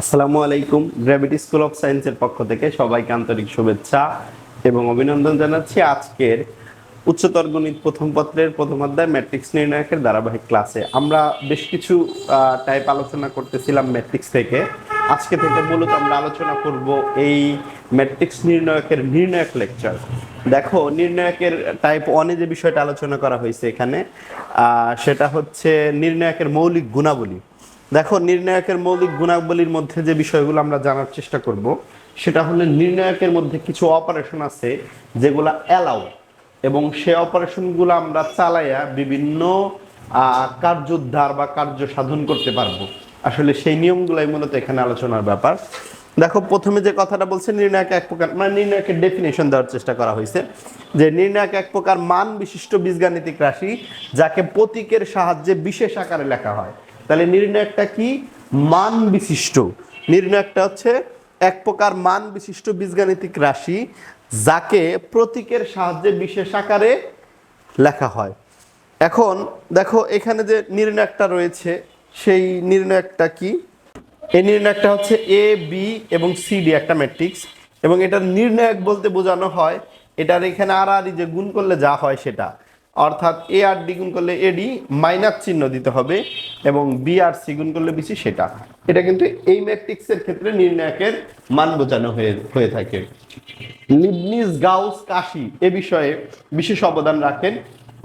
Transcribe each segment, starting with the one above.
আসসালামু আলাইকুম। Gravity school of সায়েন্সের পক্ষ থেকে সবাইকে আন্তরিক শুভেচ্ছা এবং অভিনন্দন জানাচ্ছি আজকের উচ্চতর গণিত প্রথম পত্রের প্রথম অধ্যায় ম্যাট্রিক্স নির্ণায়কের ধারাবাহিক ক্লাসে। আমরা বেশ কিছু টাইপ আলোচনা করতেছিলাম ম্যাট্রিক্স থেকে। আজকে থেকে মূলত আমরা আলোচনা করব এই ম্যাট্রিক্স নির্ণায়কের নির্ণায়ক লেকচার। দেখো, নির্ণায়কের টাইপ ওয়ানে যে বিষয়টা আলোচনা করা হয়েছে এখানে, সেটা হচ্ছে নির্ণায়কের মৌলিক গুণাবলী। দেখো, নির্ণায়কের মৌলিক গুণাবলীর মধ্যে যে বিষয়গুলো আমরা জানার চেষ্টা করব সেটা হলো নির্ণায়কের মধ্যে কিছু অপারেশন আছে যেগুলো অ্যালাউ, এবং সে অপারেশনগুলো আমরা চালাইয়া বিভিন্ন কার্যোদ্ধার বা কার্য সাধন করতে পারবো। আসলে সেই নিয়মগুলাই মূলত এখানে আলোচনার ব্যাপার। দেখো, প্রথমে যে কথাটা বলছে নির্ণায়ক এক প্রকার, মানে নির্ণায়কের ডেফিনেশন দেওয়ার চেষ্টা করা হয়েছে যে নির্ণায়ক এক প্রকার মান বিশিষ্ট বীজগাণিতিক রাশি যাকে প্রতীকের সাহায্যে বিশেষ আকারে লেখা হয়। তাহলে নির্ণায়কটা কি? মান বিশিষ্ট। নির্ণায়কটা হচ্ছে এক প্রকার মান বিশিষ্ট বীজগাণিতিক রাশি যাকে প্রতীকের সাহায্যে বিশেষ আকারে লেখা হয়। এখন দেখো, এখানে যে নির্ণায়কটা রয়েছে সেই নির্ণায়কটা কি? এই নির্ণায়কটা হচ্ছে এ বি এবং সি ডি একটা ম্যাট্রিক্স, এবং এটার নির্ণায়ক বলতে বোঝানো হয় এটার এখানে আর আর যে গুণ করলে যা হয় সেটা, অর্থাৎ এ আর ডি গুণ করলে এডি মাইনাস চিহ্ন দিতে হবে এবং বি আর সি গুণ করলে বিসি সেটা। এটা কিন্তু এই ম্যাট্রিক্সের ক্ষেত্রে নির্ণায়কের মান বোঝানো হয়ে থাকে। লিবনিজ গাউস কাশি এ বিষয়ে বিশেষ অবদান রাখেন।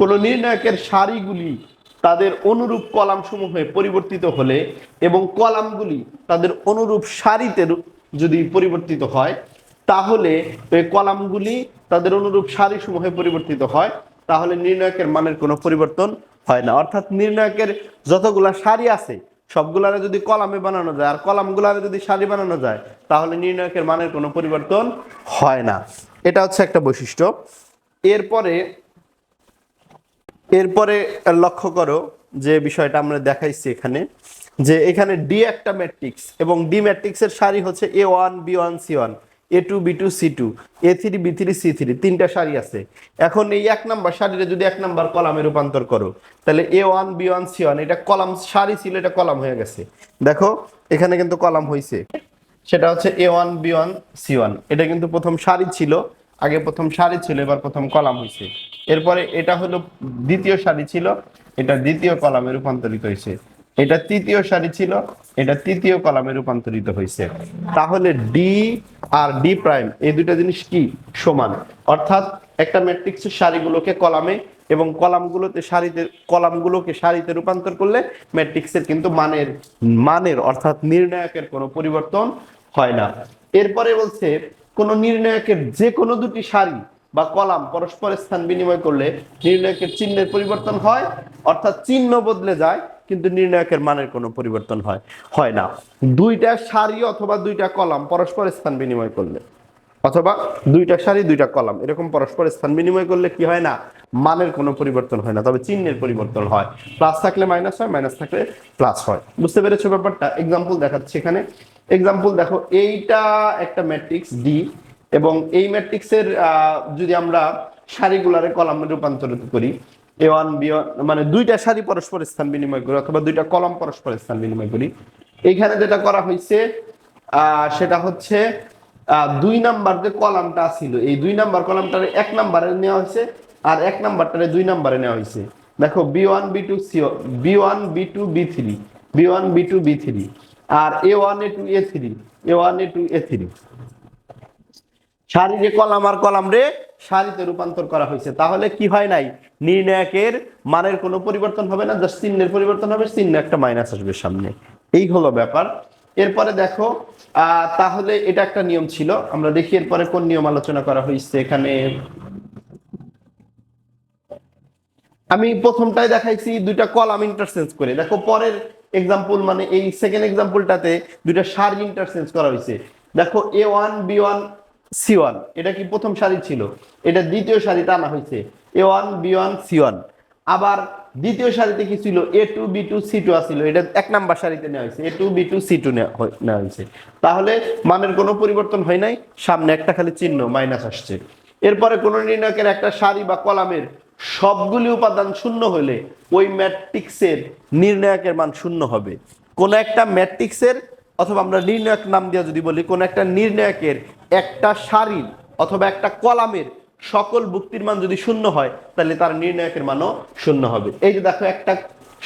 কোন নির্ণায়কের সারিগুলি তাদের অনুরূপ কলাম সমূহে পরিবর্তিত হলে এবং কলামগুলি তাদের অনুরূপ সারিতে যদি পরিবর্তিত হয়, তাহলে এই কলামগুলি তাদের অনুরূপ সারি সমূহে পরিবর্তিত হয়, তাহলে নির্ণায়কের মানের কোনো পরিবর্তন হয় না। অর্থাৎ নির্ণায়কের যতগুলা সারি আছে সবগুলারে যদি কলামে বানানো যায় আর কলামগুলারে যদি সারি বানানো যায়, তাহলে নির্ণায়কের মানের কোনো পরিবর্তন হয় না। এটা হচ্ছে একটা বৈশিষ্ট্য। এরপরে লক্ষ্য করো যে বিষয়টা আমরা দেখাইছি এখানে, যে এখানে ডি একটা ম্যাট্রিক্স এবং ডি ম্যাট্রিক্সের সারি হচ্ছে A1 B1 C1, A2 B2 C2, A3 B3 C3, তিনটা সারি আছে। এখন এই এক নাম্বার সারিরে যদি এক নাম্বার কলামে রূপান্তর করো, তাহলে A1 B1 C1 এটা কলাম সারি ছিল, এটা কলাম হয়ে গেছে। দেখো, এখানে কিন্তু কলাম হয়েছে, সেটা হচ্ছে A1 B1 C1। এটা কিন্তু প্রথম সারি ছিল, আগে প্রথম সারি ছিল, এবার প্রথম কলাম হয়েছে। এরপরে এটা হলো দ্বিতীয় সারি ছিল, এটা দ্বিতীয় কলামে রূপান্তরিত হয়েছে। এটা তৃতীয় সারি ছিল, এটা তৃতীয় কলামে রূপান্তরিত হয়েছে। তাহলে ডি আর ডি প্রাইম এই দুটো জিনিস কি? সমান। অর্থাৎ একটা ম্যাট্রিক্সের সারিগুলোকে কলামে এবং কলামগুলোকে সারিতে রূপান্তর করলে ম্যাট্রিক্সের কিন্তু মানের অর্থাৎ নির্ণায়কের কোনো পরিবর্তন হয় না। এরপরে বলছে কোন নির্ণায়কের যে কোনো দুটি সারি বা কলাম পরস্পর স্থান বিনিময় করলে নির্ণায়কের চিহ্নের পরিবর্তন হয়, অর্থাৎ চিহ্ন বদলে যায় কিন্তু নির্ণায়কের মানের কোনো পরিবর্তন হয় না। দুইটা সারি অথবা দুইটা কলাম পরস্পর স্থান বিনিময় করলে, অথবা দুইটা সারি দুইটা কলাম এরকম পরস্পর স্থান বিনিময় করলে কি হয় না? মানের কোনো পরিবর্তন হয় না, তবে চিহ্নের পরিবর্তন হয়। প্লাস থাকলে মাইনাস হয়, মাইনাস থাকলে প্লাস হয়। বুঝতে পেরেছো ব্যাপারটা? এক্সাম্পল দেখাচ্ছি এখানে। এক্সাম্পল দেখো, এইটা একটা ম্যাট্রিক্স ডি এবং এই ম্যাট্রিক্সের যদি আমরা সারিগুলারে কলামে রূপান্তরিত করি, A1 B1 মানে দুইটা সারি পরস্পর স্থান বিনিময় করি অথবা দুইটা কলাম পরস্পর স্থান বিনিময় করি। এইখানে যেটা করা হয়েছে সেটা হচ্ছে দুই নাম্বার যে কলামটা ছিল, এই দুই নাম্বার কলামটারে এক নাম্বারে নেওয়া হয়েছে আর এক নাম্বারটারে দুই নাম্বারে নেওয়া হয়েছে। দেখো, B1 B2 C1, B1 B2 B3, B1 B2 B3 আর A1 A2 A3, A1 A2 A3। সারি রে কলাম আর কলাম রে সারিতে রূপান্তর করা হয়েছে। তাহলে কি হয় নাই? নির্ণায়কের মানের কোনো পরিবর্তন হবে না, জাস্ট চিহ্নের পরিবর্তন হবে, চিহ্নে একটা মাইনাস আসবে সামনে। এই হলো ব্যাপার। এরপরে দেখো, তাহলে এটা একটা নিয়ম ছিল। আমরা দেখি এরপরে কোন নিয়ম আলোচনা করা হয়েছে এখানে। আমি প্রথমটাই দেখাইছি দুইটা কলাম ইন্টারচেঞ্জ করে। দেখো, পরের এক্সাম্পল মানে এই সেকেন্ড এক্সাম্পলটাতে দুইটা সারি ইন্টারচেঞ্জ করা হয়েছে। দেখো, A1 B1 C1 এটা কি প্রথম সারি ছিল, এটা দ্বিতীয় সারিতে আনা হয়েছে A1 B1 C1। আবার দ্বিতীয় সারিতে কি ছিল? A2 B2 C2 আছিল, এটা এক নাম্বার সারিতে নেওয়া হয়েছে, A2 B2 C2 নেওয়া হয়েছে। তাহলে মানের কোনো পরিবর্তন হয় নাই, সামনে একটা খালি চিহ্ন মাইনাস আসছে। এরপরে কোন নির্ণায়কের একটা সারি বা কলামের সবগুলি উপাদান শূন্য হলে ওই ম্যাট্রিক্সের নির্ণায়কের মান শূন্য হবে। কোন একটা ম্যাট্রিক্সের অথবা আমরা নির্ণায়ক নাম দিয়ে যদি বলি কোন একটা নির্ণায়কের একটা সারির অথবা একটা কলামের সকল ভুক্তির মান যদি শূন্য হয় তাহলে তার নির্ণায়কের মানও শূন্য হবে। এই যে দেখো একটা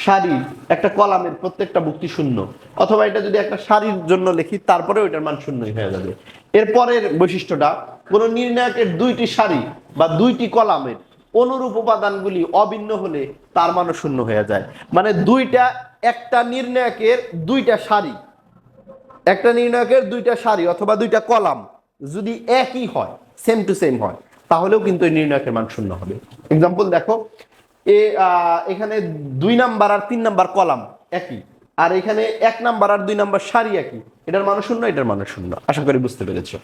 সারি একটা কলামের প্রত্যেকটা ভুক্তি শূন্য, অথবা এটা যদি একটা সারির জন্য লিখি তারপরে ওইটার মান শূন্যই হয়ে যাবে। এরপরের বৈশিষ্ট্যটা কোন নির্ণায়কের দুইটি সারি বা দুইটি কলামের অনুরূপ উপাদানগুলি অভিন্ন হলে তার মানও শূন্য হয়ে যায়। মানে একটা নির্ণায়কের দুইটা সারি অথবা দুইটা কলাম যদি একই হয়, সেম টু সেম হয়, তাহলেও কিন্তু এই নির্ণায়কের মান শূন্য হবে। এক্সাম্পল দেখো, এখানে 2 নাম্বার আর 3 নাম্বার কলাম একই, আর এখানে 1 নাম্বার আর 2 নাম্বার সারি একই, এটার মান শূন্য, এটার মান শূন্য। আশা করি বুঝতে পেরেছো।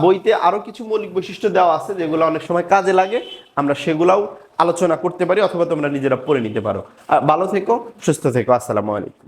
বইতে আরো কিছু মৌলিক বৈশিষ্ট্য দেওয়া আছে যেগুলো অনেক সময় কাজে লাগে, আমরা সেগুলাও আলোচনা করতে পারি অথবা তোমরা নিজেরা পড়ে নিতে পারো। ভালো থেকো, সুস্থ থেকো, আসসালামু আলাইকুম।